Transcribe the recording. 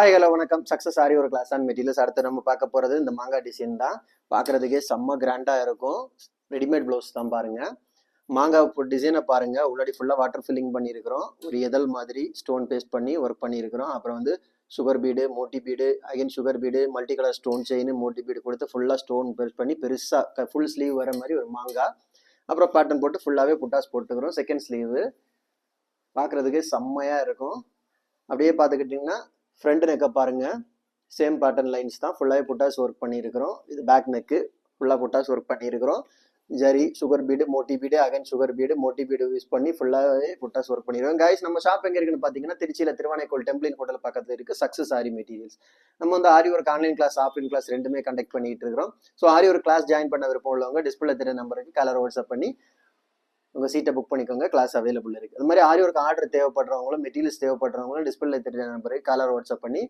Hi hello வணக்கம். Success ஆரி ஒரு class and materials. அடுத்து நம்ம பார்க்க போகிறது இந்த மாங்காய் டிசைன் தான். பார்க்குறதுக்கே செம்ம கிராண்டாக இருக்கும். ரெடிமேட் ப்ளவுஸ் தான் பாருங்க. மாங்காய் டிசைனை பாருங்க. உள்ளாடி ஃபுல்லாக வாட்டர் ஃபில்லிங் பண்ணியிருக்கிறோம். ஒரு எதல் மாதிரி ஸ்டோன் பேஸ்ட் பண்ணி ஒர்க் பண்ணியிருக்கிறோம். அப்புறம் வந்து சுகர் பீடு, மோட்டி bead, again sugar bead, multi colour stone chain, மோட்டி பீடு கொடுத்து ஃபுல்லாக ஸ்டோன் பேஸ்ட் பண்ணி பெருசாக ஃபுல் ஸ்லீவ் வர மாதிரி ஒரு மாங்காய். அப்புறம் பேட்டர்ன் போட்டு ஃபுல்லாகவே புட்டாஸ் போட்டுக்கிறோம். செகண்ட் ஸ்லீவு பார்க்குறதுக்கு செம்மையாக இருக்கும். அப்படியே பார்த்துக்கிட்டிங்கன்னா ஃப்ரண்ட் நெக்கை பாருங்க. சேம் பேட்டர்ன் லைன்ஸ் தான். ஃபுல்லாகவே புட்டாஸ் ஒர்க் பண்ணியிருக்கிறோம். இது பேக் நெக்கு ஃபுல்லாக புட்டாஸ் ஒர்க் பண்ணியிருக்கிறோம். ஜரி சுகர் பீடு, மோட்டி பீடு, அகைன் சுகர் பீடு, மோட்டி பீடு யூஸ் பண்ணி ஃபுல்லாகவே புட்டாஸ் ஒர்க் பண்ணிடுவோம். கைஸ், நம்ம ஷாப் எங்கே இருக்குன்னு பார்த்தீங்கன்னா திருச்சியில் திருவானைக்கோள் டெம்பிளின் ஹோட்டல் பக்கத்தில் இருக்குது சக்ஸஸ் ஆரி மெட்டீரியல்ஸ். நம்ம வந்து aari work online class, offline class ரெண்டுமே கண்டக்ட் பண்ணிட்டு இருக்கிறோம். So aari work class join பண்ண விருப்பம் உள்ளவங்க டிஸ்பிளே தெரிய நம்பருக்கு கலர் வாட்ஸ்அப் பண்ணி உங்கள் சீட்டை புக் பண்ணிக்கோங்க. கிளாஸ் அவைலபிள் இருக்குது. அது மாதிரி ஆரி ஒர்க் ஆர்டர் தேவைப்படுறவங்களும் மெட்டீரியல்ஸ் தேவைப்படுறவங்களும் டிஸ்பிளே தெரிய நம்பருக்கு கலர் வாட்ஸ்அப் பண்ணி